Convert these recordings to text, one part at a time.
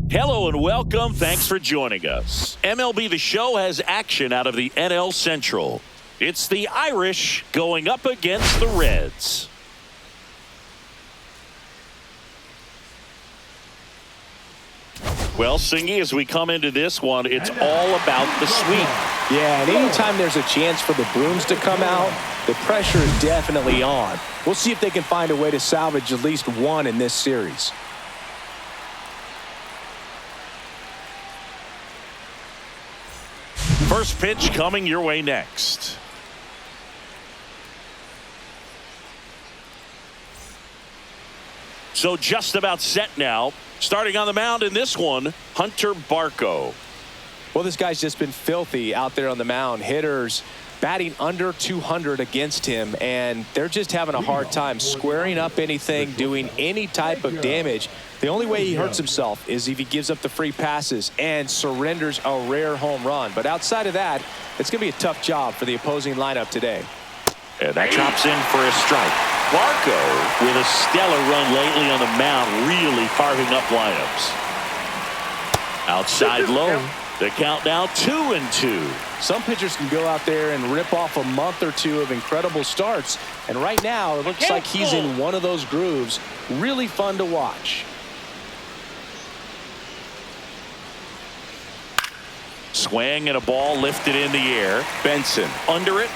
Hello and welcome. Thanks for joining us. MLB The Show has action out of the NL Central. It's the Irish going up against the Reds. Well, Singy, as we come into this one, it's all about the sweep. Yeah, and anytime there's a chance for the brooms to come out, the pressure is definitely on. We'll see if they can find a way to salvage at least one in this series. First pitch coming your way next. So just about set now. Starting on the mound in this one, Hunter Barco. Well, this guy's just been filthy out there on the mound. Hitters batting under 200 against him, and they're just having a hard time squaring up anything, doing any type of damage. The only way he hurts himself is if he gives up the free passes and surrenders a rare home run. But outside of that, it's going to be a tough job for the opposing lineup today. And that chops in for a strike. Barco with a stellar run lately on the mound, really carving up lineups. Outside low. The count now 2-2. Some pitchers can go out there and rip off a month or two of incredible starts. And right now, it looks like he's in one of those grooves. Really fun to watch. Swing and a ball lifted in the air. Benson under it.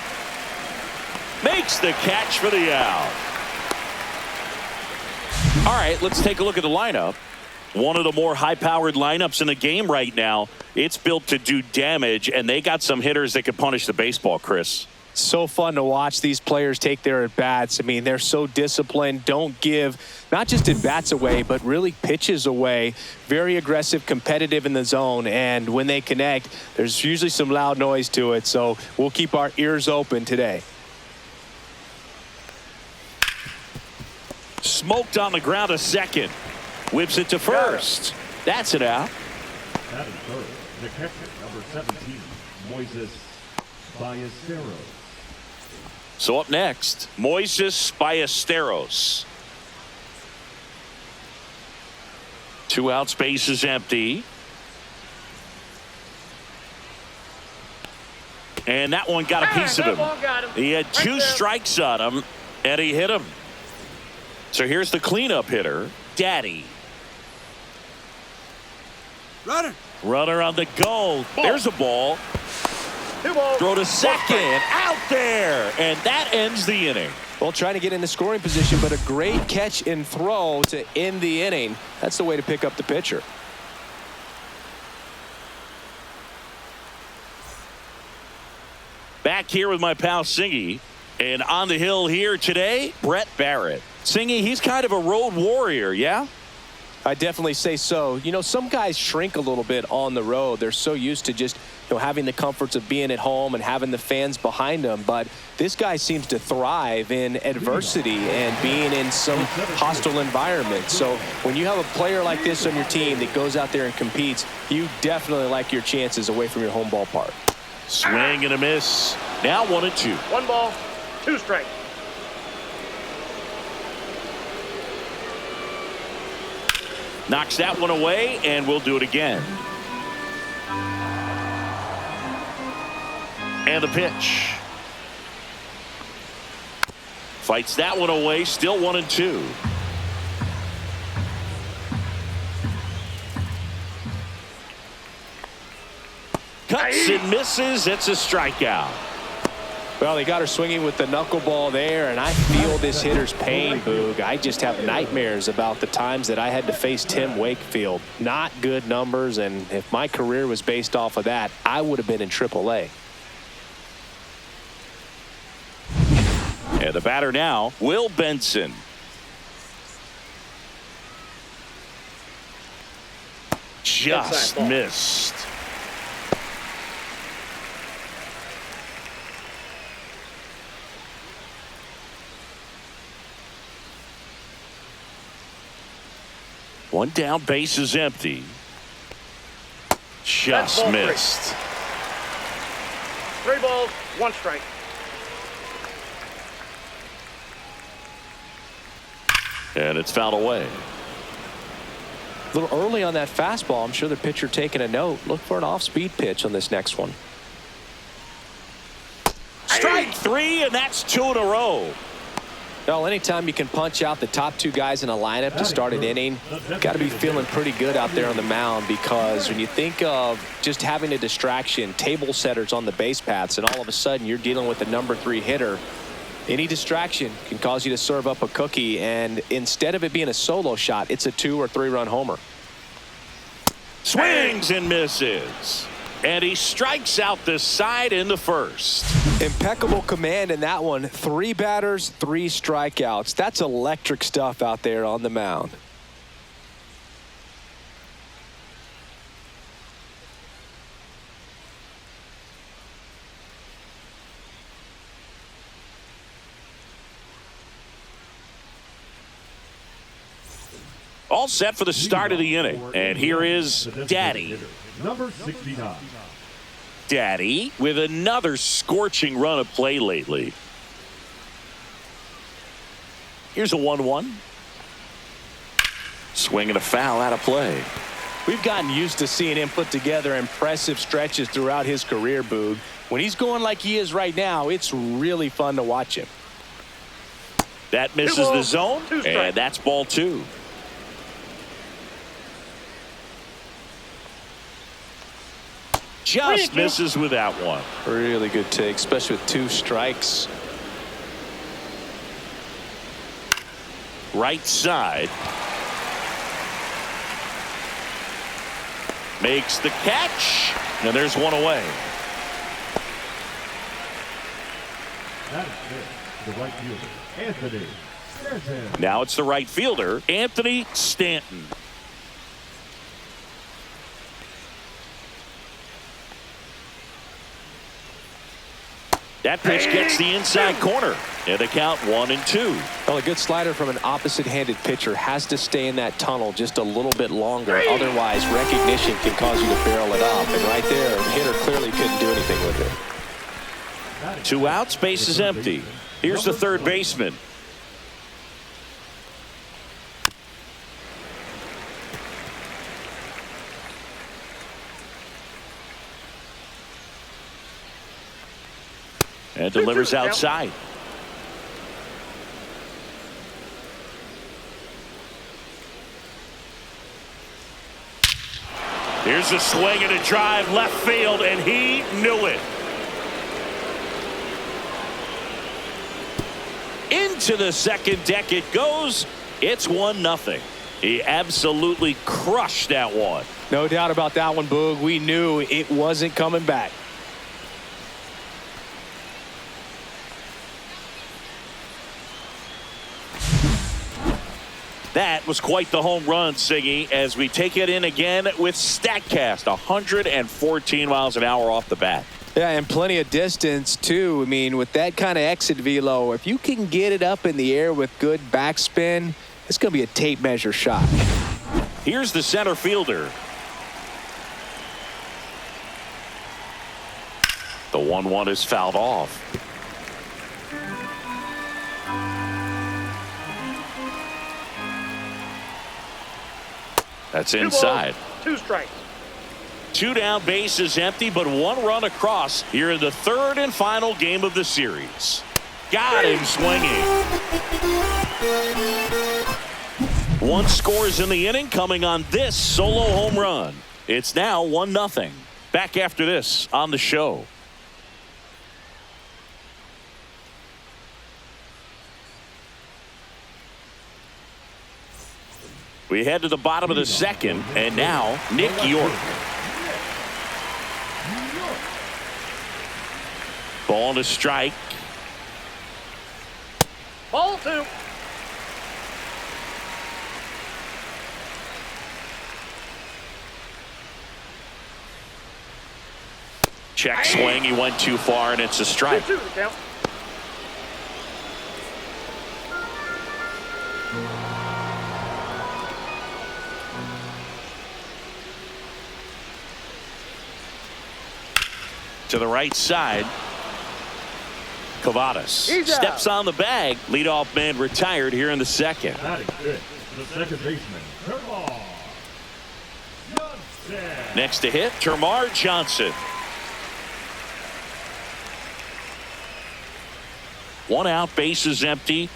Makes the catch for the out. All right, let's take a look at the lineup. One of the more high-powered lineups in the game right now. It's built to do damage, and they got some hitters that can punish the baseball, Chris. So fun to watch these players take their at-bats. I mean, they're so disciplined, don't give not just at-bats away, but really pitches away. Very aggressive, competitive in the zone, and when they connect, there's usually some loud noise to it, so we'll keep our ears open today. Smoked on the ground a second. Whips it to first. That's it out. That is third. The catcher, number 17, Moises Ballesteros. So up next, Moises Ballesteros. 2 outs, base is empty. And that one got a piece of him. He had 2 strikes on him, and he hit him. So here's the cleanup hitter, Daddy. Runner on the go. There's a ball. Throw to second. Out there. And that ends the inning. Well, trying to get in the scoring position, but a great catch and throw to end the inning. That's the way to pick up the pitcher. Back here with my pal Singy. And on the hill here today, Brett Barrett. Singy, he's kind of a road warrior, yeah? I definitely say so. You know, some guys shrink a little bit on the road. They're so used to just, having the comforts of being at home and having the fans behind them. But this guy seems to thrive in adversity and being in some hostile environment. So when you have a player like this on your team that goes out there and competes, you definitely like your chances away from your home ballpark. Swing and a miss. Now 1-2. 1 ball, 2 strikes. Knocks that one away, and we'll do it again. And the pitch. Fights that one away, still 1-2. Cuts and misses. It's a strikeout. Well, he got her swinging with the knuckleball there, and I feel this hitter's pain, Boog. I just have nightmares about the times that I had to face Tim Wakefield. Not good numbers, and if my career was based off of that, I would have been in AAA. And the batter now, Will Benson. Just missed. One down, base is empty. Just missed. 3 balls, 1 strike. And it's fouled away. A little early on that fastball. I'm sure the pitcher taking a note. Look for an off-speed pitch on this next one. Strike three, and that's 2 in a row. Well, anytime you can punch out the top two guys in a lineup to start an inning, got to be feeling pretty good out there on the mound, because when you think of just having a distraction, table setters on the base paths, and all of a sudden you're dealing with the number 3 hitter, any distraction can cause you to serve up a cookie, and instead of it being a solo shot, it's a 2 or 3 run homer. Swings and misses. And he strikes out the side in the first. Impeccable command in that one. 3 batters, 3 strikeouts. That's electric stuff out there on the mound. All set for the start of the inning. And here is Daddy. Number 69. Daddy with another scorching run of play lately. Here's a 1-1. Swing and a foul out of play. We've gotten used to seeing him put together impressive stretches throughout his career, Boog. When he's going like he is right now, it's really fun to watch him. That misses the zone, and that's ball 2. Just misses with that one. Really good take, especially with 2 strikes. Right side. Makes the catch. And there's one away. That is it. The right fielder, Anthony Stanton. Now it's the right fielder, Anthony Stanton. That pitch gets the inside corner. And they count 1-2. Well, a good slider from an opposite-handed pitcher has to stay in that tunnel just a little bit longer. Otherwise, recognition can cause you to barrel it up. And right there, the hitter clearly couldn't do anything with it. 2 outs, base is empty. Here's the third baseman. And delivers outside. Here's a swing and a drive left field, and he knew it. Into the second deck it goes. It's 1-0. He absolutely crushed that one. No doubt about that one, Boog. We knew it wasn't coming back. That was quite the home run, Siggy, as we take it in again with StatCast. 114 miles an hour off the bat. Yeah, and plenty of distance, too. I mean, with that kind of exit velo, if you can get it up in the air with good backspin, it's going to be a tape measure shot. Here's the center fielder. The 1-1 is fouled off. That's inside. 2 strikes. 2 down, base is empty, but 1 run across here in the third and final game of the series. Got him swinging. 1 scores in the inning, coming on this solo home run. It's now 1-0. Back after this on the show. We head to the bottom of the second, and now Nick York. Ball to strike. Ball 2. Check swing. He went too far, and it's a strike. 2-2 the count. To the right side. Cavadas steps on the bag. Leadoff man retired here in the second. That is good. The second baseman, curveball. Next to hit, Termarr Johnson. One out, bases empty.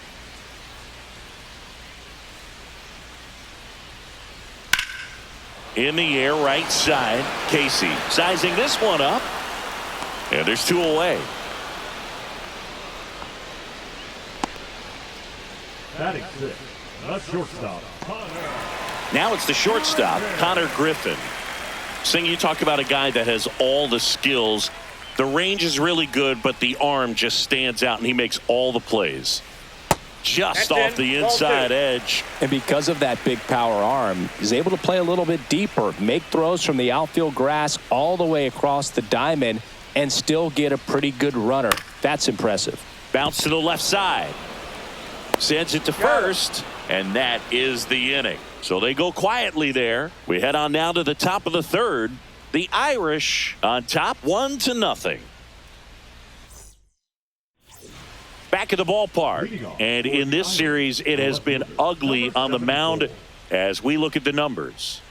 In the air, right side. Casey sizing this one up. And there's two away. Batting six, the shortstop, Connor. Now it's the shortstop, Connor Griffin. Sing, you talk about a guy that has all the skills. The range is really good, but the arm just stands out, and he makes all the plays. Just off the inside edge. And because of that big power arm, he's able to play a little bit deeper, make throws from the outfield grass all the way across the diamond, and still get a pretty good runner. That's impressive. Bounce to the left side. Sends it to first, and that is the inning. So they go quietly there. We head on now to the top of the third. The Irish on top 1-0. Back at the ballpark, and in this series it has been ugly on the mound as we look at the numbers.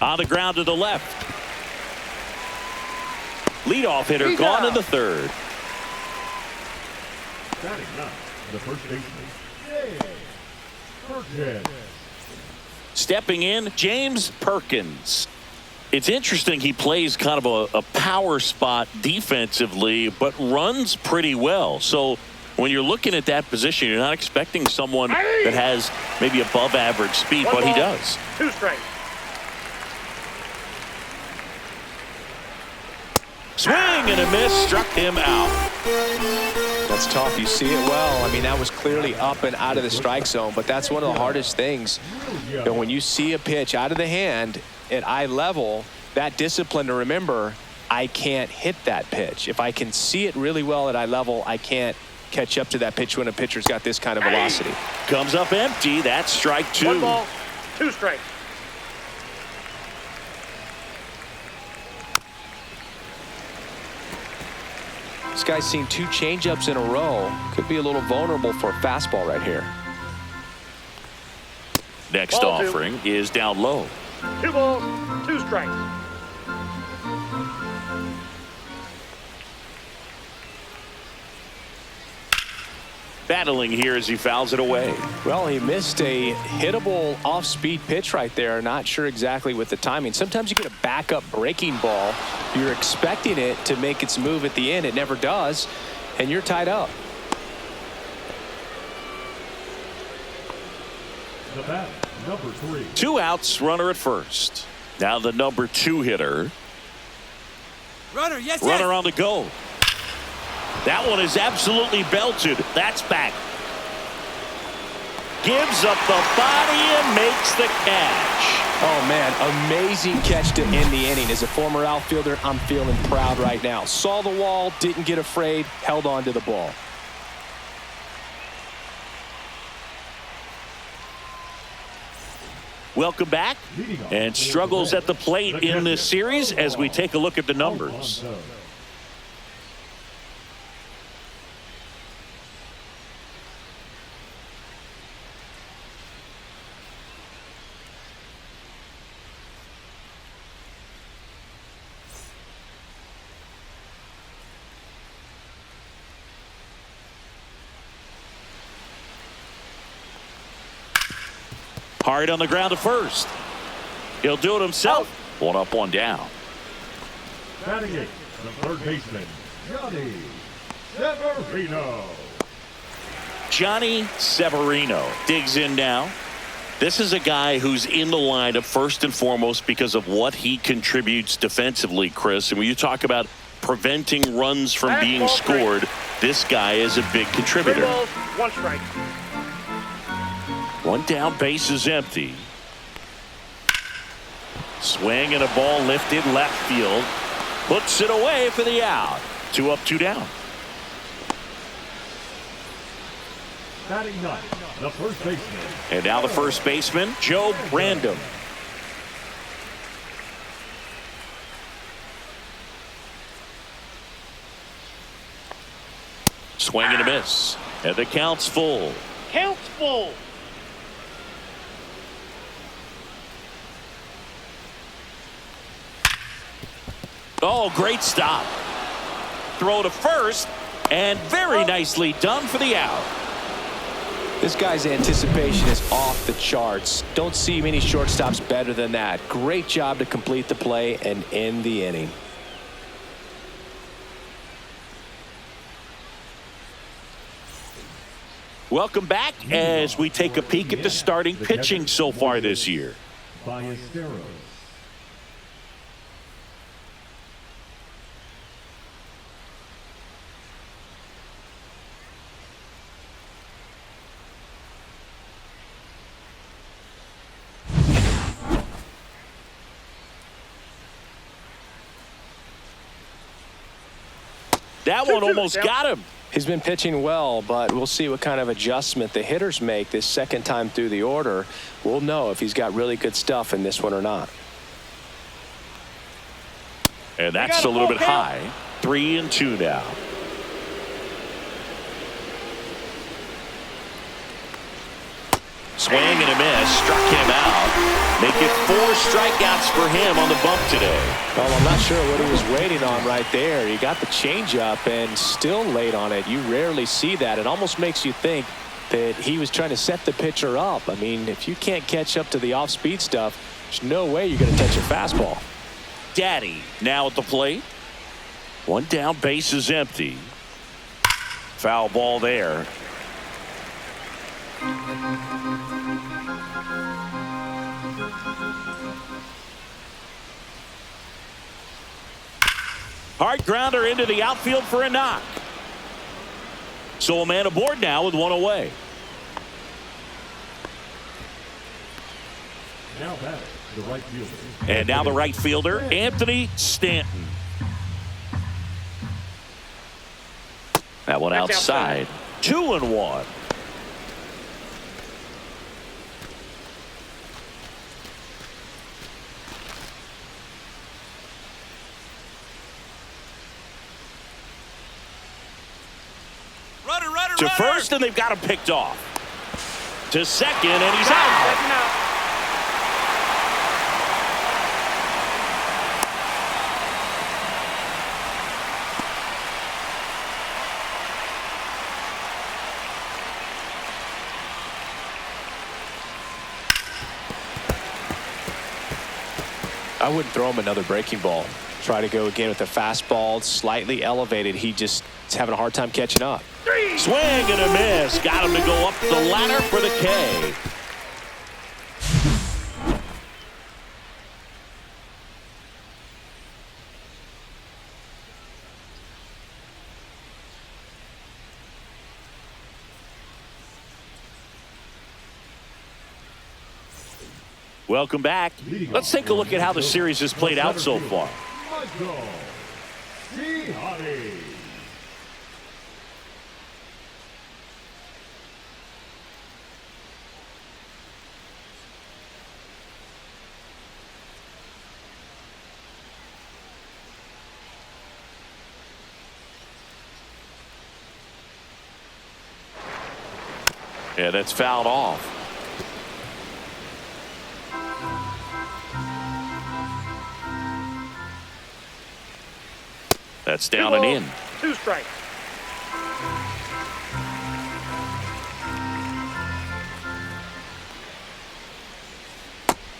On the ground to the left. Leadoff hitter gone in the third. Batting ninth, the first baseman, James Perkins. Stepping in, James Perkins. It's interesting, he plays kind of a power spot defensively, but runs pretty well. So when you're looking at that position, you're not expecting someone that has maybe above average speed, but he does. 2 strikes. Swing and a miss, struck him out. That's tough. You see it well. I mean, that was clearly up and out of the strike zone, but that's one of the hardest things. You know, when you see a pitch out of the hand at eye level, that discipline to remember, I can't hit that pitch. If I can see it really well at eye level, I can't catch up to that pitch when a pitcher's got this kind of velocity. Comes up empty. That's strike 2. 1 ball, 2 strikes. This guy's seen 2 changeups in a row. Could be a little vulnerable for a fastball right here. Next Ball 2. offering is down low. 2 balls, 2 strikes. Battling here as he fouls it away. Well, he missed a hittable off-speed pitch right there. Not sure exactly with the timing. Sometimes you get a backup breaking ball. You're expecting it to make its move at the end. It never does, and you're tied up. The bat, number 3. 2 outs, runner at first. Now the number 2 hitter. Runner, yes, Runner on the go. That one is absolutely belted. That's back. Gives up the body and makes the catch. Oh, man, amazing catch to end the inning. As a former outfielder, I'm feeling proud right now. Saw the wall, didn't get afraid, held on to the ball. Welcome back. And struggles at the plate in this series as we take a look at the numbers. Hard on the ground to first. He'll do it himself. 1 up, 1 down. Batting eighth, the third baseman, Johnny Severino. Johnny Severino digs in now. This is a guy who's in the lineup first and foremost because of what he contributes defensively, Chris. And when you talk about preventing runs from being scored, this guy is a big 3 contributor. balls, 1 strike. 1 down, base is empty. Swing and a ball lifted left field. Puts it away for the out. 2 up, 2 down. Batting ninth, the first baseman. And now the first baseman, Joe Random. Swing and a miss. And the count's full. Count's full. Oh, great stop. Throw to first, and very nicely done for the out. This guy's anticipation is off the charts. Don't see many shortstops better than that. Great job to complete the play and end the inning. Welcome back as we take a peek at the starting pitching so far this year. Ballesteros. That one almost got him. He's been pitching well, but we'll see what kind of adjustment the hitters make this second time through the order. We'll know if he's got really good stuff in this one or not. And that's a little bit high. 3-2 now. Swing and a miss. Struck him out. Make it 4 strikeouts for him on the bump today. Well, I'm not sure what he was waiting on right there. He got the changeup and still late on it. You rarely see that. It almost makes you think that he was trying to set the pitcher up. I mean, if you can't catch up to the off-speed stuff, there's no way you're going to touch a fastball. Daddy now at the plate. One down, base is empty. Foul ball there. Hard grounder into the outfield for a knock. So a man aboard now with one away. Now batting, the right fielder. And now the right fielder, Anthony Stanton. That one outside. 2-1. To first, and they've got him picked off. To second, and he's out. I wouldn't throw him another breaking ball. Try to go again with a fastball, slightly elevated. He just is having a hard time catching up. Swing and a miss. Got him to go up the ladder for the K. Welcome back. Let's take a look at how the series has played out so far. Yeah, that's fouled off. That's down and in. 2 strikes.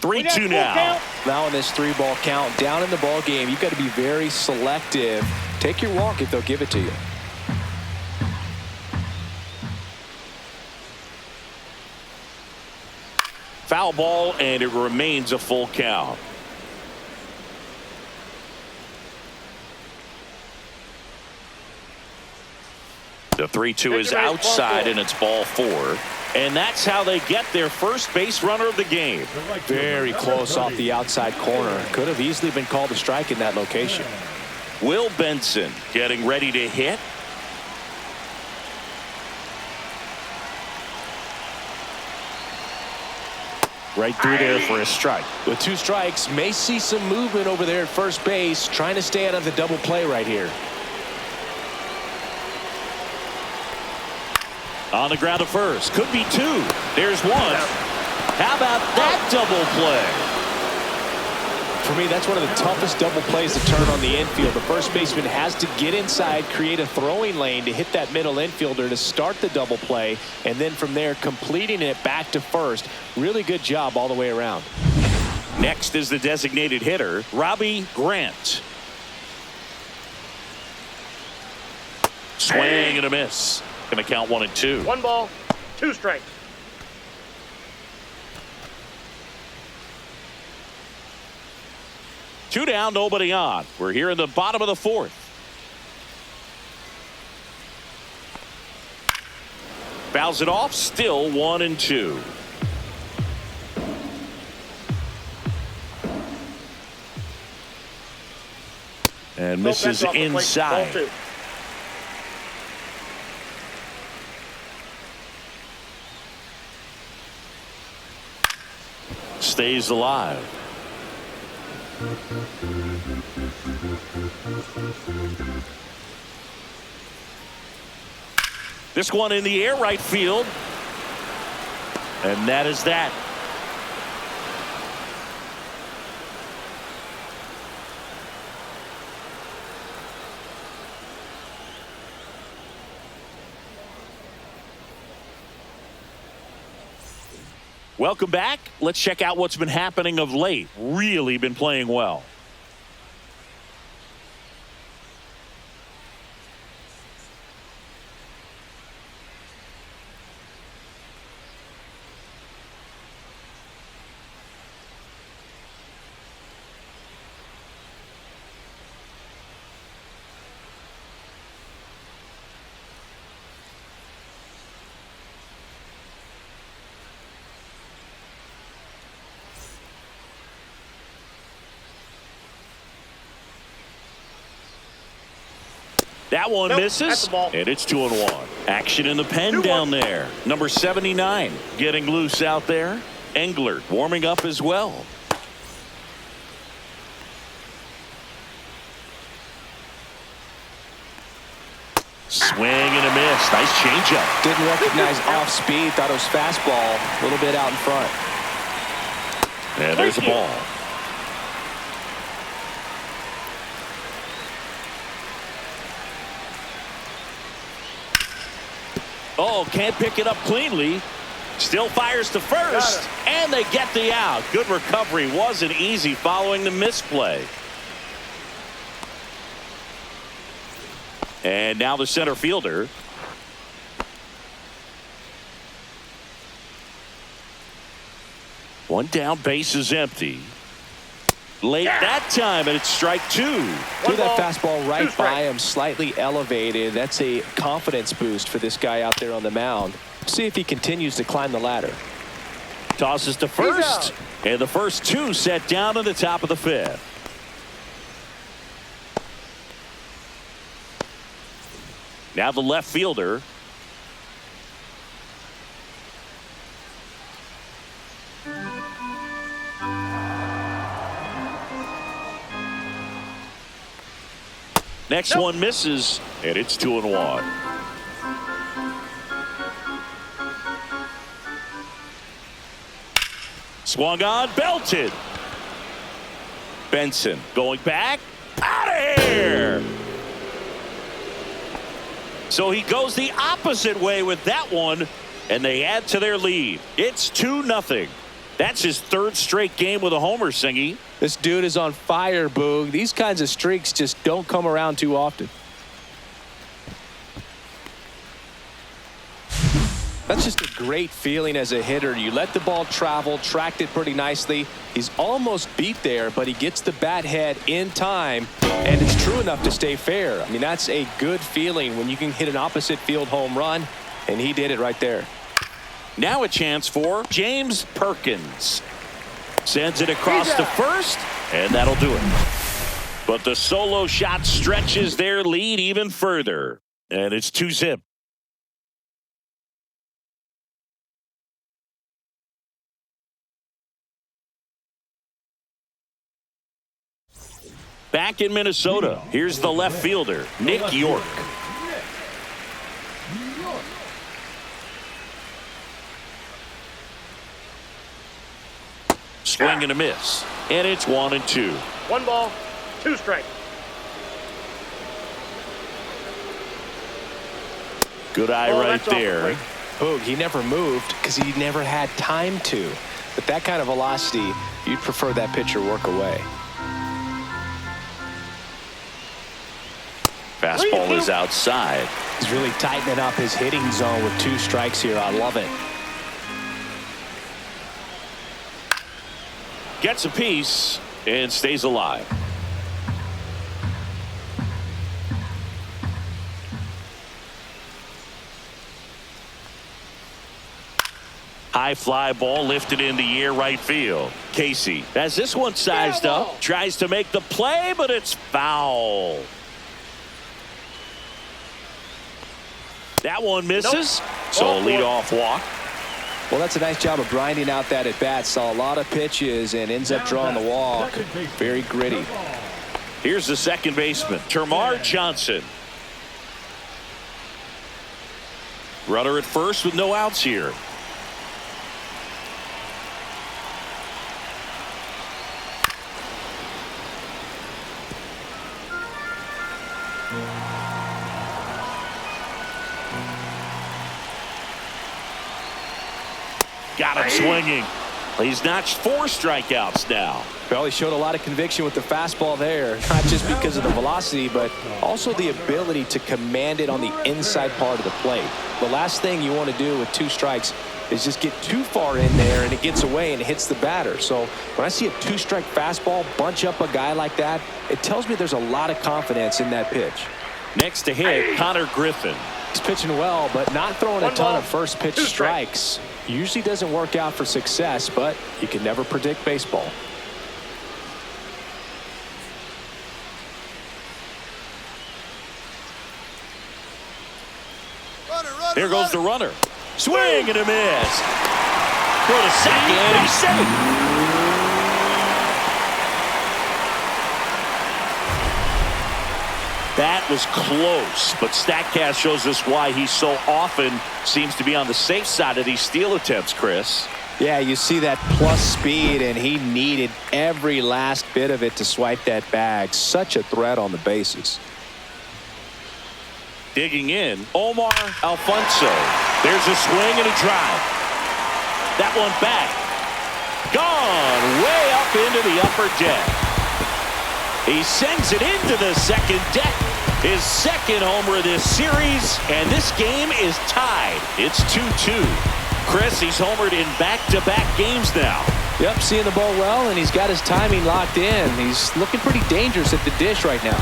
Three, 2 now. Now in this 3-ball count, down in the ball game, you've got to be very selective. Take your walk if they'll give it to you. Foul ball, and it remains a full count. The 3-2 is outside, and it's ball 4. And that's how they get their first base runner of the game. Very close off the outside corner. Could have easily been called a strike in that location. Will Benson getting ready to hit. Right through there for a strike. With 2 strikes, may see some movement over there at first base, trying to stay out of the double play right here. On the ground to first. Could be 2. There's 1. How about that double play? For me, that's one of the toughest double plays to turn on the infield. The first baseman has to get inside, create a throwing lane to hit that middle infielder to start the double play, and then from there completing it back to first. Really good job all the way around. Next is the designated hitter, Robbie Grant. Swing and a miss. Going to count 1 and 2. 1 ball, 2 strikes. Two down, nobody on. We're here in the bottom of the 4th. Fouls it off, still 1 and 2. And misses inside. Ball 2. Stays alive. This one in the air, right field. And that is that. Welcome back. Let's check out what's been happening of late. Really been playing well. That one misses, and it's 2-1. Action in the pen down there. Number 79 getting loose out there. Englert warming up as well. Swing and a miss. Nice changeup. Didn't recognize off speed. Thought it was fastball. A little bit out in front. And there's a ball. Oh, can't pick it up cleanly. Still fires to first, and they get the out. Good recovery. Wasn't easy following the misplay. And now the center fielder. One down, base is empty. Late that time, and it's strike 2. Threw that fastball right by him, slightly elevated. That's a confidence boost for this guy out there on the mound. See if he continues to climb the ladder. Tosses to first, and the first 2 set down at the top of the 5th. Now the left fielder. Next one misses, and it's 2-1. Swung on, belted. Benson going back, out of here. So he goes the opposite way with that one, and they add to their lead. It's 2-0. That's his 3rd straight game with a homer, Singy. This dude is on fire, Boog. These kinds of streaks just don't come around too often. That's just a great feeling as a hitter. You let the ball travel, tracked it pretty nicely. He's almost beat there, but he gets the bat head in time, and it's true enough to stay fair. I mean, that's a good feeling when you can hit an opposite field home run, and he did it right there. Now a chance for James Perkins. Sends it across to first, and that'll do it. But the solo shot stretches their lead even further, and it's 2-0. Back in Minnesota, here's the left fielder, Nick York. Swing and a miss. And it's 1-2. 1 ball, 2 strikes. Good eye right there. Boog, he never moved because he never had time to. But that kind of velocity, you'd prefer that pitcher work away. Fastball is outside. He's really tightening up his hitting zone with 2 strikes here. I love it. Gets a piece and stays alive. High fly ball lifted in the air right field. Casey has this one sized up. Tries to make the play, but it's foul. That one misses. So leadoff walk. Well, that's a nice job of grinding out that at bat. Saw a lot of pitches and ends up drawing the walk. Very gritty. Here's the second baseman, Termarr Johnson. Runner at first with no outs here. Got him swinging. He's notched 4 strikeouts now. Well, he showed a lot of conviction with the fastball there, not just because of the velocity, but also the ability to command it on the inside part of the plate. The last thing you want to do with 2 strikes is just get too far in there and it gets away and it hits the batter. So when I see a 2-strike fastball bunch up a guy like that, it tells me there's a lot of confidence in that pitch. Next to hit, Connor Griffin. He's pitching well, but not throwing a ton of first pitch strikes. Usually doesn't work out for success, but you can never predict baseball. Here goes the runner. Swing and a miss. Throw to second. He's safe. That was close, but StatCast shows us why he so often seems to be on the safe side of these steal attempts, Chris. Yeah, you see that plus speed, and he needed every last bit of it to swipe that bag. Such a threat on the bases. Digging in, Omar Alfonso. There's a swing and a drive. That one back. Gone way up into the upper deck. He sends it into the second deck. His second homer of this series, and this game is tied. It's 2-2. Chris, he's homered in back-to-back games now. Yep, seeing the ball well, and he's got his timing locked in. He's looking pretty dangerous at the dish right now.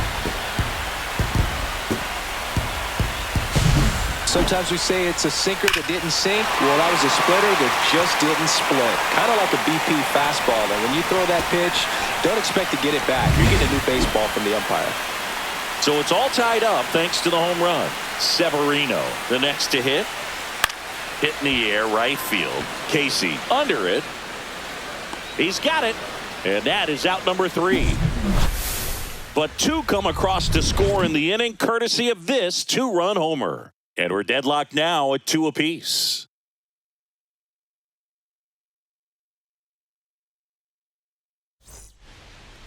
Sometimes we say it's a sinker that didn't sink. Well, that was a splitter that just didn't split. Kind of like a BP fastball. And when you throw that pitch, don't expect to get it back. You're getting a new baseball from the umpire. So it's all tied up thanks to the home run. Severino, the next to hit. Hit in the air, right field. Casey under it. He's got it. And that is out number 3. But 2 come across to score in the inning, courtesy of this 2-run homer. And we're deadlocked now at 2 apiece.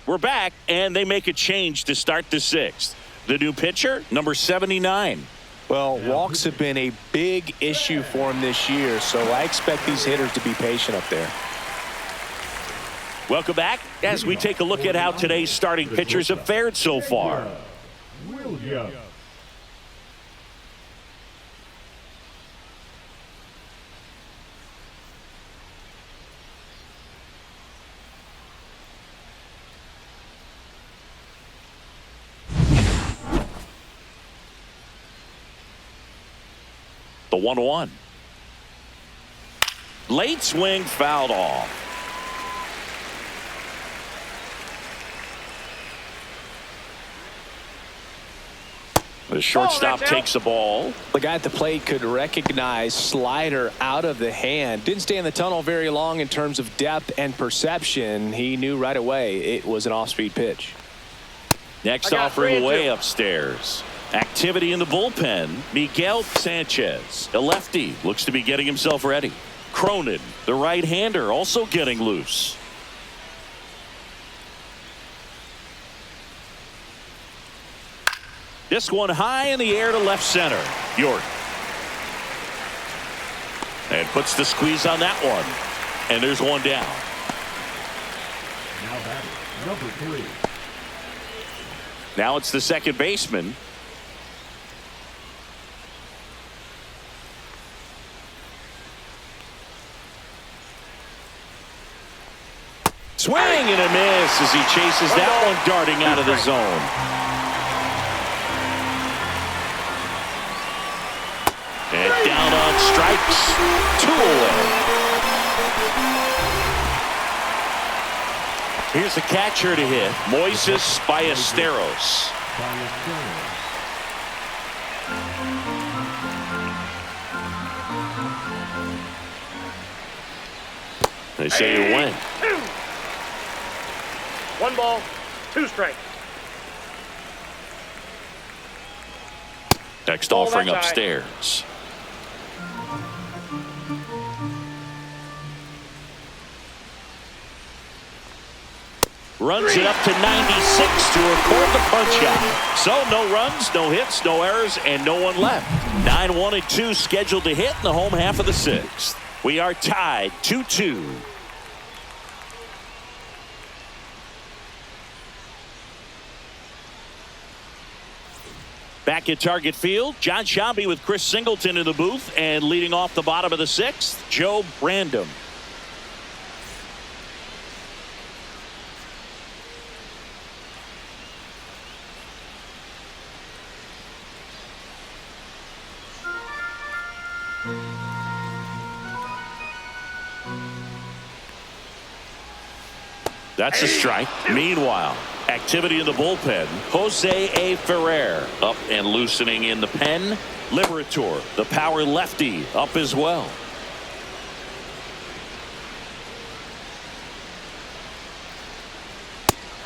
We're back, and they make a change to start the 6th. The new pitcher, number 79. Well, walks have been a big issue for him this year, so I expect these hitters to be patient up there. Welcome back as we take a look at how today's starting pitchers have fared so far. Williams. The 1-1. Late swing fouled off. The shortstop takes the ball. The guy at the plate could recognize slider out of the hand. Didn't stay in the tunnel very long in terms of depth and perception. He knew right away it was an off-speed pitch. Next offering way upstairs. Activity in the bullpen. Miguel Sanchez, a lefty, looks to be getting himself ready. Cronin, the right-hander, also getting loose. This one high in the air to left center. York. And puts the squeeze on that one. And there's one down. Now batting, number 3. Now it's the second baseman. Swing and a miss as he chases that one darting out of the zone. And down on strikes. 2 away. Here's the catcher to hit. Moises Ballesteros. They say you win. 1 ball, 2 strikes. Next offering upstairs. Runs it up to 96 to record the punch out. So no runs, no hits, no errors, and no one left. 9-1 and 2 scheduled to hit in the home half of the 6th. We are tied 2-2. Back at Target Field, John Sciambi with Chris Singleton in the booth, and leading off the bottom of the 6th, Joe Brandom. That's a strike. Meanwhile, activity in the bullpen. Jose A. Ferrer up and loosening in the pen. Liberator, the power lefty, up as well.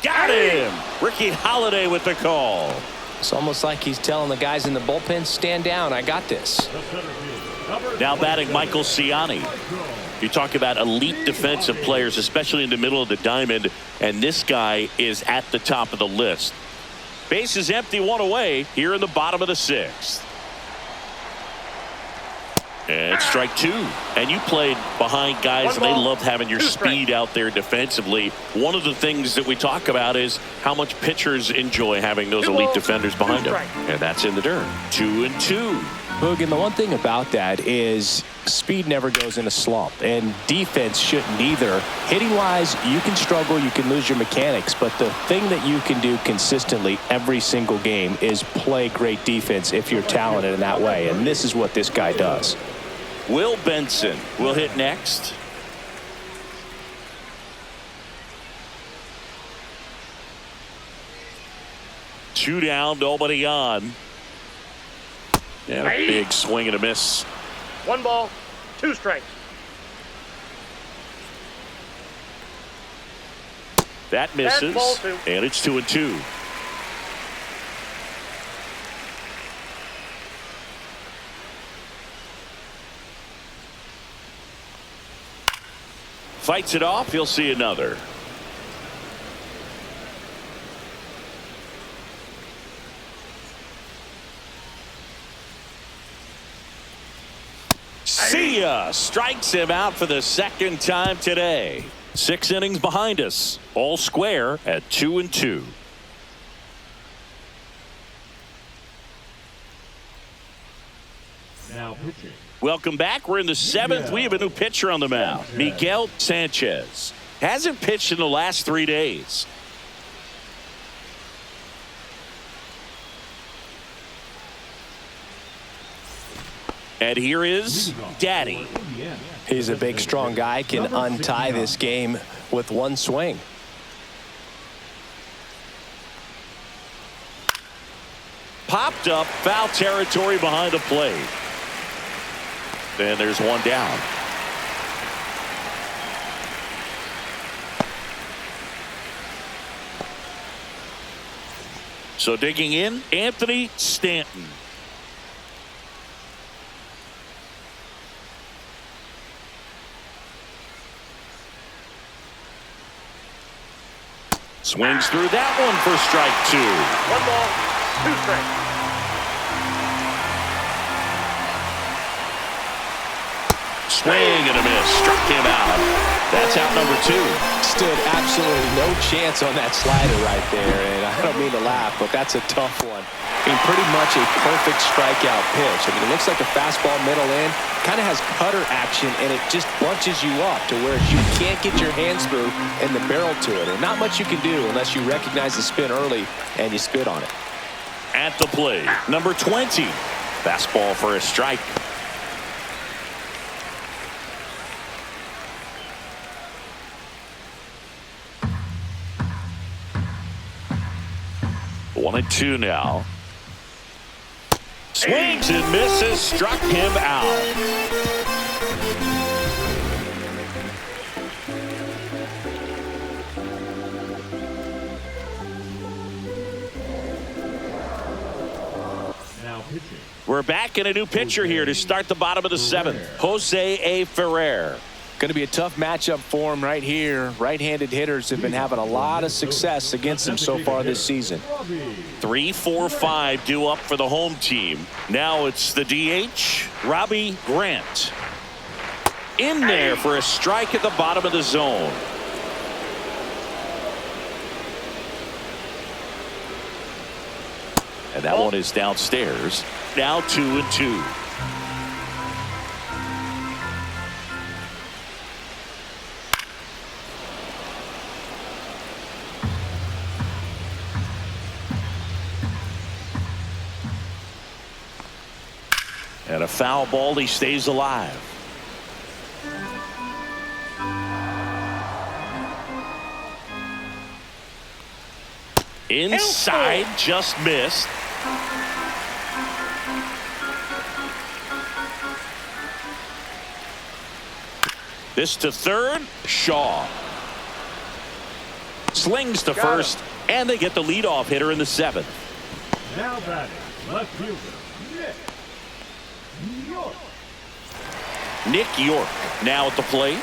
Got him! Ricky Holiday with the call. It's almost like he's telling the guys in the bullpen, stand down, I got this. Now batting Michael Ciani. You talk about elite defensive players, especially in the middle of the diamond, and this guy is at the top of the list. Base is empty, 1 away here in the bottom of the 6th. And strike 2. And you played behind guys, and they love having your speed out there defensively. One of the things that we talk about is how much pitchers enjoy having those elite defenders behind them. And that's in the dirt. 2-2. Boog, and the one thing about that is speed never goes in a slump, and defense shouldn't either. Hitting wise, you can struggle, you can lose your mechanics, but the thing that you can do consistently every single game is play great defense if you're talented in that way, and this is what this guy does. Will Benson will hit next. Two down, nobody on. And a big swing and a miss. 1 ball, 2 strikes. That misses, and it's 2-2. Fights it off, he'll see another. See ya! Strikes him out for the 2nd time today. 6 innings behind us, all square at 2-2. Now pitching. Welcome back. We're in the 7th. We have a new pitcher on the mound. Miguel Sanchez. Hasn't pitched in the last 3 days. And here is Daddy. He's a big, strong guy, can untie this game with 1 swing. Popped up, foul territory behind the plate. And there's 1 down. So digging in, Anthony Stanton. Swings through that one for strike 2. 1 ball, 2 strikes. Swing and a miss. Struck him out. That's out number 2. Stood absolutely no chance on that slider right there. And I don't mean to laugh, but that's a tough one. I mean, pretty much a perfect strikeout pitch. I mean, it looks like a fastball middle in. Kind of has cutter action, and it just bunches you up to where you can't get your hands through and the barrel to it. And not much you can do unless you recognize the spin early and you spit on it. At the plate, number 20. Fastball for a strike. One and 2 now. Swings and misses. Struck him out. Now pitching. We're back in a new pitcher here to start the bottom of the 7th. Jose A. Ferrer. Going to be a tough matchup for him right here. Right-handed hitters have been having a lot of success against him so far this season. 3, 4, 5 due up for the home team. Now it's the DH, Robbie Grant. In there for a strike at the bottom of the zone. And that one is downstairs. Now 2 and 2. And a foul ball, he stays alive. Inside, just missed. This to third, Shaw. Slings to first, and they get the leadoff hitter in the 7th. Now batting, left fielder, Nick York now at the plate.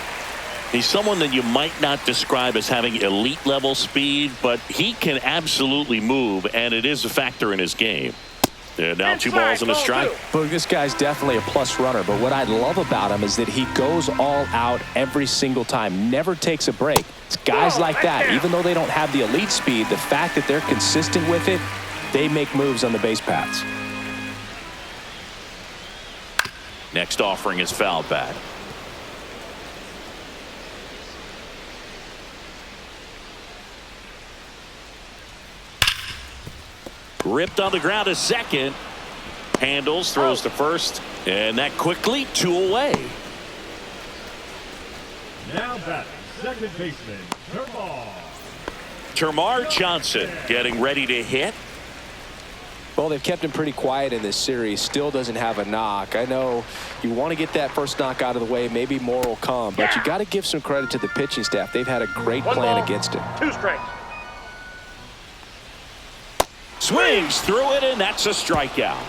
He's someone that you might not describe as having elite level speed, but he can absolutely move, and it is a factor in his game. And now 2 balls and a strike. But this guy's definitely a plus runner, but what I love about him is that he goes all out every single time, never takes a break. It's guys like that, even though they don't have the elite speed, the fact that they're consistent with it, they make moves on the base paths. Next offering is fouled back. Ripped on the ground to second. Handles, throws to first, and that quickly 2 away. Now batting, second baseman, Termarr Johnson getting ready to hit. Well, they've kept him pretty quiet in this series. Still doesn't have a knock. I know you want to get that first knock out of the way. Maybe more will come, but you got to give some credit to the pitching staff. They've had a great plan against him. 2 strikes. Swings through it, and that's a strikeout.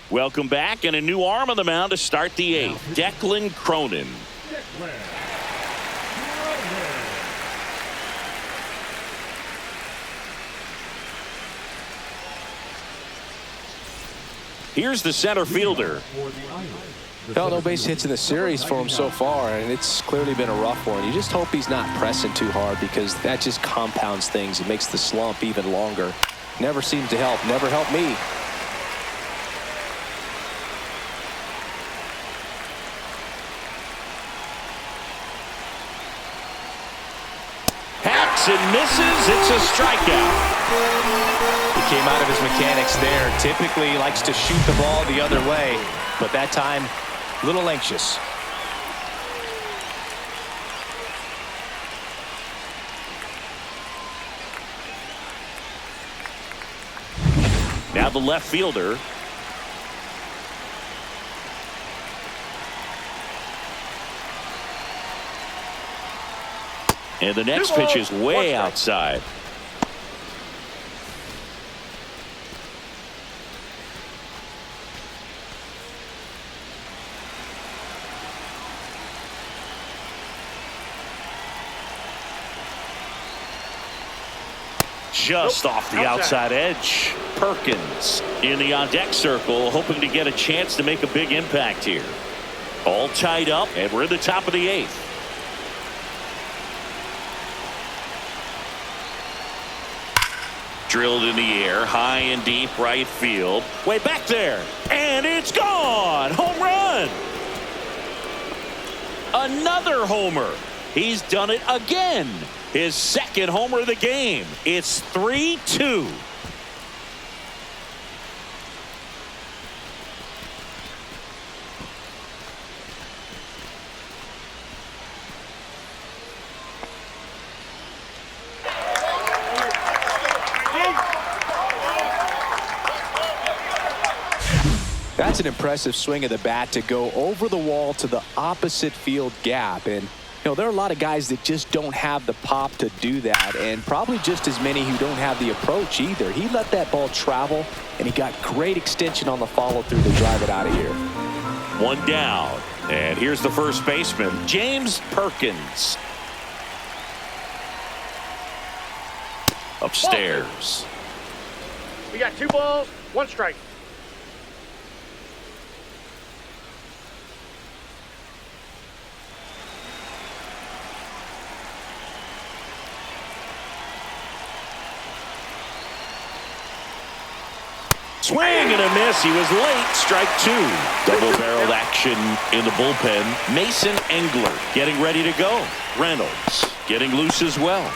Welcome back, and a new arm on the mound to start the 8th. Declan Cronin. Here's the center fielder. Well, no base hits in the series for him so far, and it's clearly been a rough one. You just hope he's not pressing too hard, because that just compounds things. It makes the slump even longer. Never seems to help. Never helped me. Hacks and misses. It's a strikeout. He came out of his mechanics there. Typically likes to shoot the ball the other way, but that time a little anxious. Now the left fielder, And the next pitch is way outside. Just off the outside edge. Perkins in the on-deck circle, hoping to get a chance to make a big impact here. All tied up, and we're in the top of the 8th. Drilled in the air, high and deep right field. Way back there, and it's gone! Home run! Another homer. He's done it again. His second homer of the game. It's 3-2. That's an impressive swing of the bat to go over the wall to the opposite field gap. And there are a lot of guys that just don't have the pop to do that, and probably just as many who don't have the approach either. He let that ball travel, and he got great extension on the follow-through to drive it out of here. One down, and here's the first baseman, James Perkins. Upstairs. We got 2 balls, 1 strike. Swing and a miss. He was late. Strike 2. Double-barreled action in the bullpen. Mason Engler getting ready to go. Reynolds getting loose as well.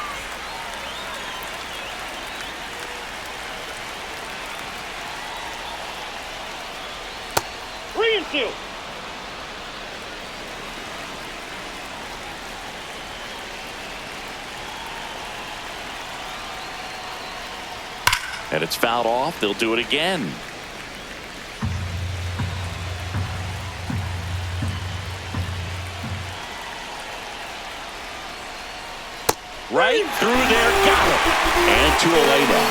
Reinfield. And it's fouled off. They'll do it again. Right through there. Got it. And 2 away now.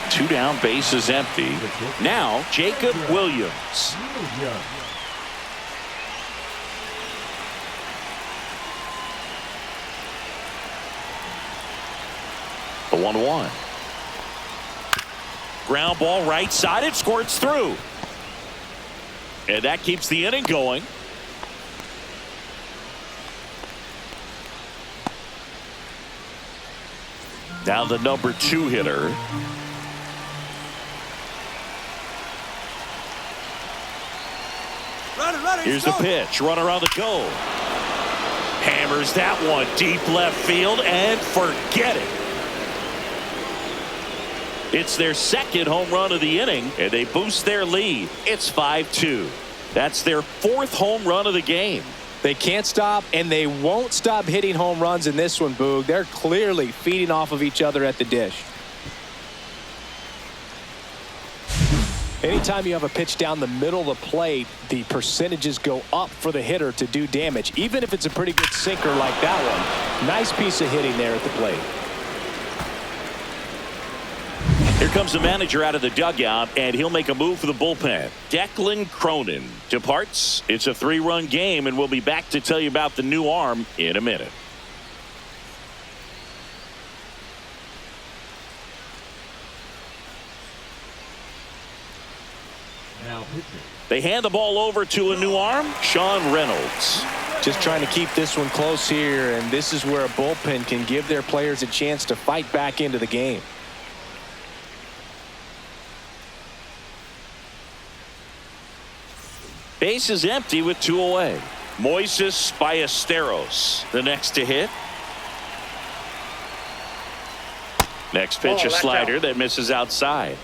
2 down, bases empty. Now Jacob Williams. The 1-1. Ground ball right side. It squirts through. And that keeps the inning going. Now the number 2 hitter. Runner, Here's the pitch. Runner on the go. Hammers that one deep left field and forget it. It's their second home run of the inning, and they boost their lead. It's 5-2. That's their 4th home run of the game. They can't stop, and they won't stop hitting home runs in this one, Boog. They're clearly feeding off of each other at the dish. Anytime you have a pitch down the middle of the plate, the percentages go up for the hitter to do damage, even if it's a pretty good sinker like that one. Nice piece of hitting there at the plate. Here comes the manager out of the dugout, and he'll make a move for the bullpen. Declan Cronin departs. It's a 3-run game, and we'll be back to tell you about the new arm in a minute. Now pitching. They hand the ball over to a new arm, Sean Reynolds. Just trying to keep this one close here, and this is where a bullpen can give their players a chance to fight back into the game. Base is empty with 2 away. Moises Ballesteros, the next to hit. Next pitch, a slider that misses outside.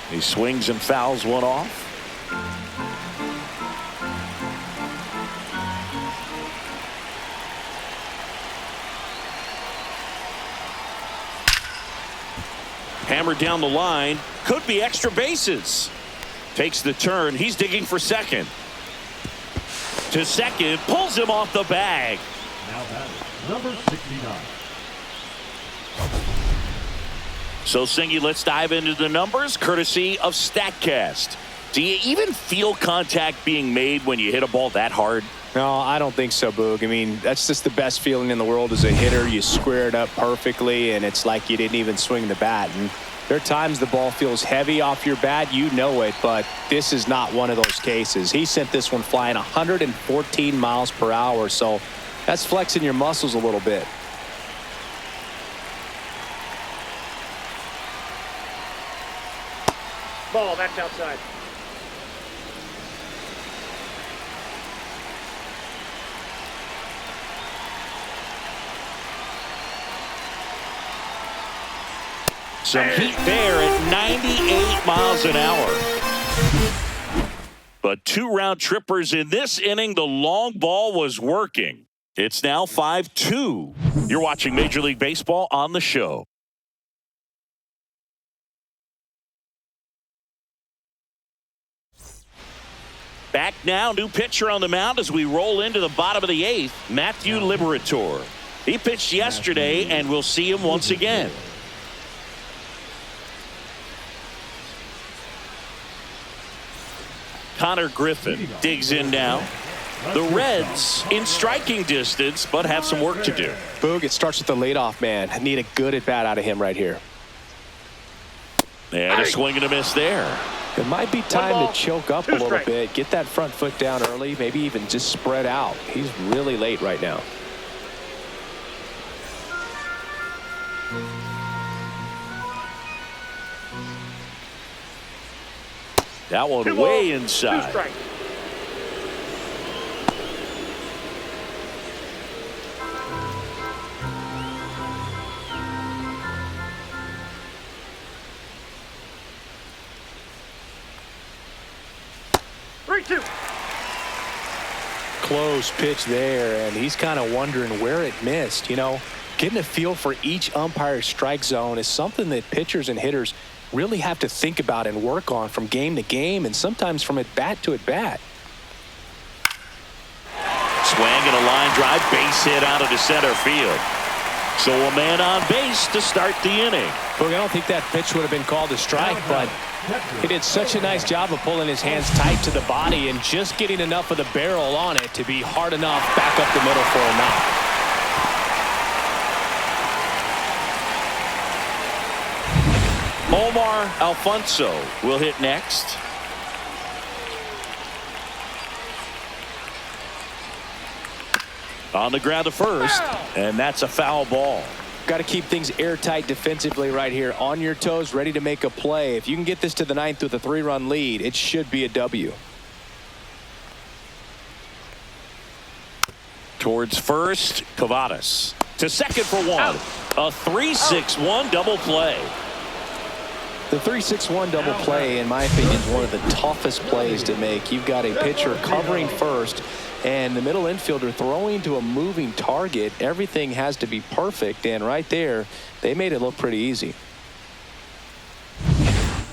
He swings and fouls one off. Hammered down the line. Could be extra bases. Takes the turn. He's digging for second. To second. Pulls him off the bag. Now batting, number 69. So, Singy, let's dive into the numbers, courtesy of StatCast. Do you even feel contact being made when you hit a ball that hard? No, I don't think so, Boog. I mean, that's just the best feeling in the world as a hitter. You square it up perfectly, and it's like you didn't even swing the bat. And there are times the ball feels heavy off your bat. You know it, but this is not one of those cases. He sent this one flying 114 miles per hour, so that's flexing your muscles a little bit. Ball, that's outside. Some heat there at 98 miles an hour. But 2 round trippers in this inning. The long ball was working. It's now 5-2. You're watching Major League Baseball on the show. Back now, new pitcher on the mound as we roll into the bottom of the 8th, Matthew Liberatore. He pitched yesterday, and we'll see him once again. Connor Griffin digs in now. The Reds in striking distance, but have some work to do. Boog, it starts with the leadoff man. I need a good at-bat out of him right here. And a swing and a miss there. It might be time to choke up a little bit, get that front foot down early, maybe even just spread out. He's really late right now. That one way inside. 2 strikes. Close pitch there, and he's kind of wondering where it missed. You know, getting a feel for each umpire's strike zone is something that pitchers and hitters really have to think about and work on from game to game, and sometimes from at bat to at bat. Swing and a line drive, base hit out into center field. So a man on base to start the inning. Look, I don't think that pitch would have been called a strike, but he did such a nice job of pulling his hands tight to the body and just getting enough of the barrel on it to be hard enough back up the middle for a knock. Omar Alfonso will hit next. On the ground to first, and that's a foul ball. Got to keep things airtight defensively right here. On your toes, ready to make a play. If you can get this to the 9th with a 3-run lead, it should be a W. Towards first, Cavadas. To second for one. A 3-6-1 double play. The 3-6-1 double play, in my opinion, is one of the toughest plays to make. You've got a pitcher covering first, and the middle infielder throwing to a moving target. Everything has to be perfect, and right there, they made it look pretty easy.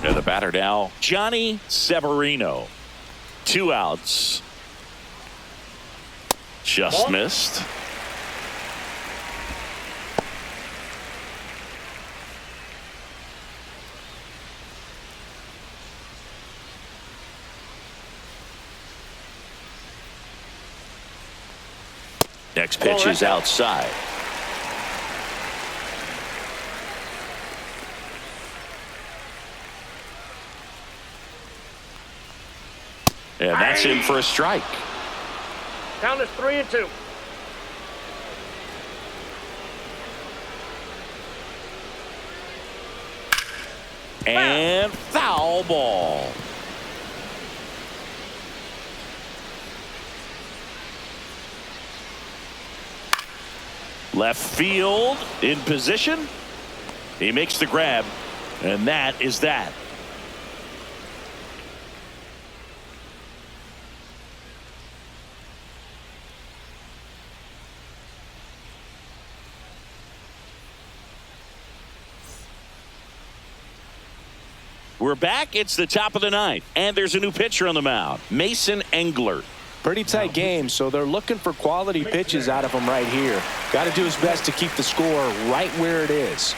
And the batter now, Johnny Severino. 2 outs. Just missed. Next pitch is outside. And that's in for a strike. Count is 3-2. And foul ball. Left field in position. He makes the grab, and that is that. We're back. It's the top of the ninth, and there's a new pitcher on the mound, Mason Englert. Pretty tight game, so they're looking for quality pitches out of him right here. Got to do his best to keep the score right where it is.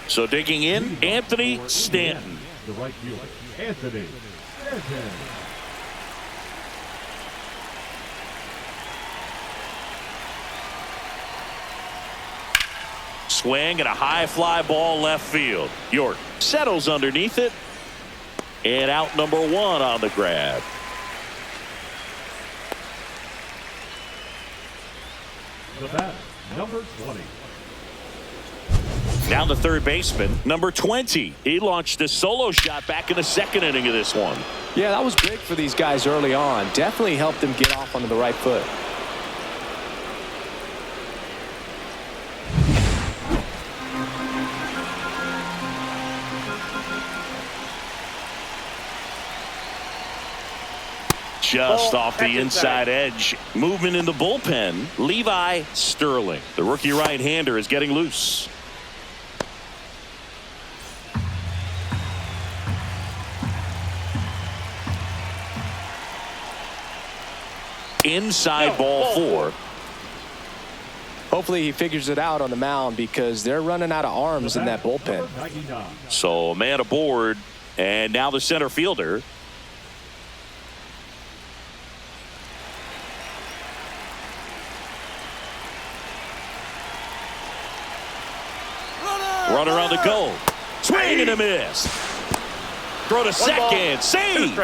So digging in, Anthony Stanton. The right fielder, Anthony Stanton. Swing and a high fly ball left field. York settles underneath it. And out number one on the grab. The bat, number 20. Now the third baseman, number 20. He launched a solo shot back in the second inning of this one. Yeah, that was big for these guys early on. Definitely helped them get off onto the right foot. Just off the inside edge. Movement in the bullpen. Levi Sterling, the rookie right-hander, is getting loose. Inside ball four. Hopefully he figures it out on the mound because they're running out of arms in that bullpen. So a man aboard, and now the center fielder. Runner on the go. Swing and a miss. Throw to second. Save.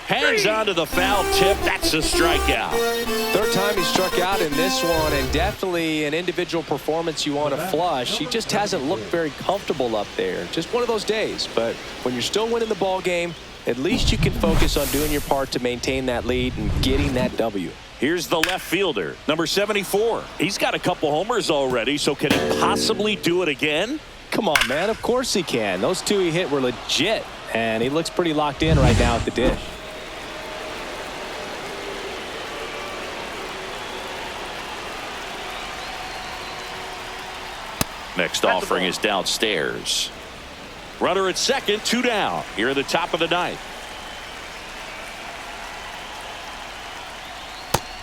Hangs on to the foul tip. That's a strikeout. Third time he struck out in this one, and definitely an individual performance you want to flush. He just hasn't looked very comfortable up there. Just one of those days. But when you're still winning the ball game, at least you can focus on doing your part to maintain that lead and getting that W. Here's the left fielder, number 74. He's got a couple homers already, so can he possibly do it again? Come on, man. Of course he can. Those two he hit were legit, and he looks pretty locked in right now at the dish. Next offering is downstairs. Runner at second, 2 down. Here in the top of the ninth.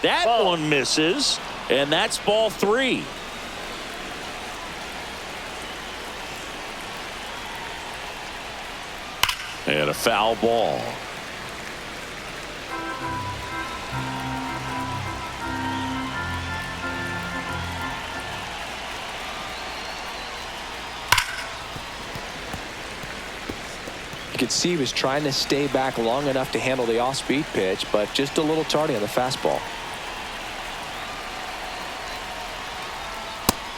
That one misses, and that's ball 3. And a foul ball. You could see he was trying to stay back long enough to handle the off-speed pitch, but just a little tardy on the fastball.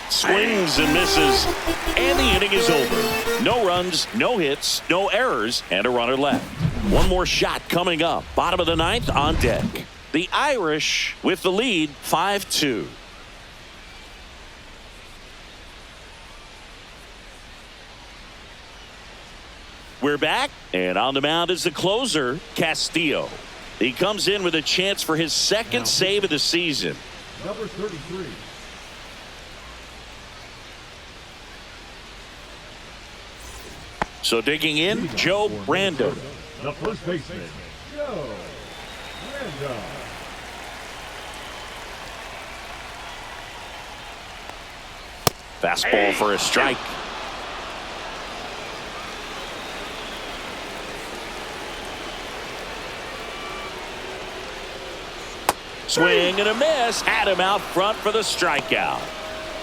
Swings and misses, and the inning is over. No runs, no hits, no errors, and a runner left. One more shot coming up. Bottom of the ninth on deck. The Irish with the lead, 5-2. We're back, and on the mound is the closer, Castillo. He comes in with a chance for his second save of the season. Number 33. So digging in, Joe Brando. The first baseman, Joe Brando. Fastball for a strike. Swing and a miss. Had him out front for the strikeout.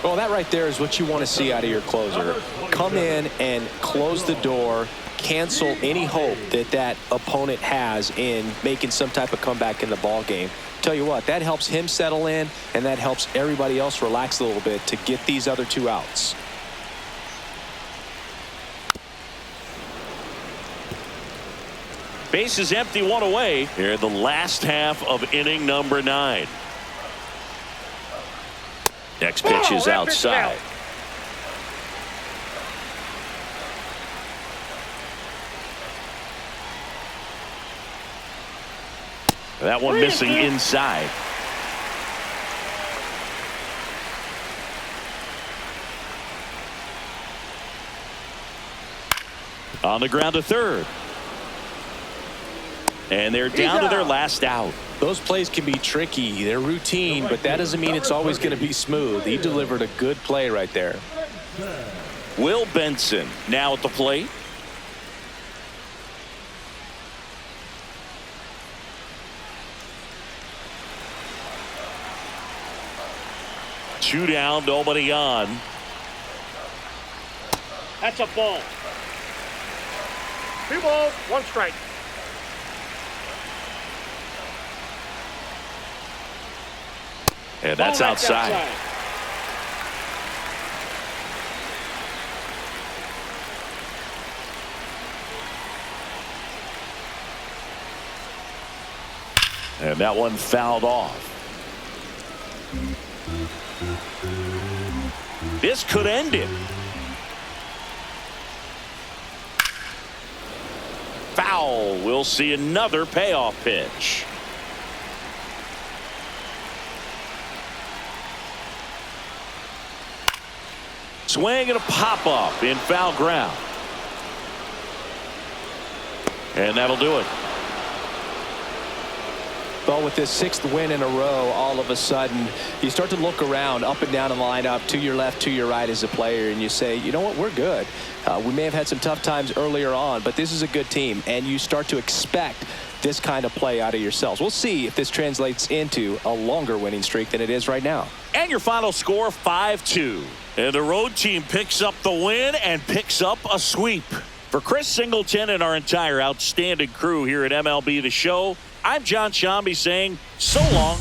Well, that right there is what you want to see out of your closer. Come in and close the door, cancel any hope that that opponent has in making some type of comeback in the ball game. Tell you what, that helps him settle in, and that helps everybody else relax a little bit to get these other 2 outs. Base is empty, one away here in the last half of inning number 9. Next pitch is outside. That one missing inside. On the ground to third. And they're down to their last out. Those plays can be tricky. They're routine, but that doesn't mean it's always going to be smooth. He delivered a good play right there. Will Benson now at the plate. Two down, nobody on. That's a ball. 2 balls, 1 strike. And that's outside. And that one fouled off. This could end it. Foul. We'll see another payoff pitch. Swing and a pop-up in foul ground. And that'll do it. Well, with this 6th win in a row, all of a sudden, you start to look around up and down the lineup, to your left, to your right as a player, and you say, you know what, we're good. We may have had some tough times earlier on, but this is a good team, and you start to expect this kind of play out of yourselves. We'll see if this translates into a longer winning streak than it is right now. And your final score, 5-2. And the road team picks up the win and picks up a sweep. For Chris Singleton and our entire outstanding crew here at MLB The Show, I'm John Shambi saying so long.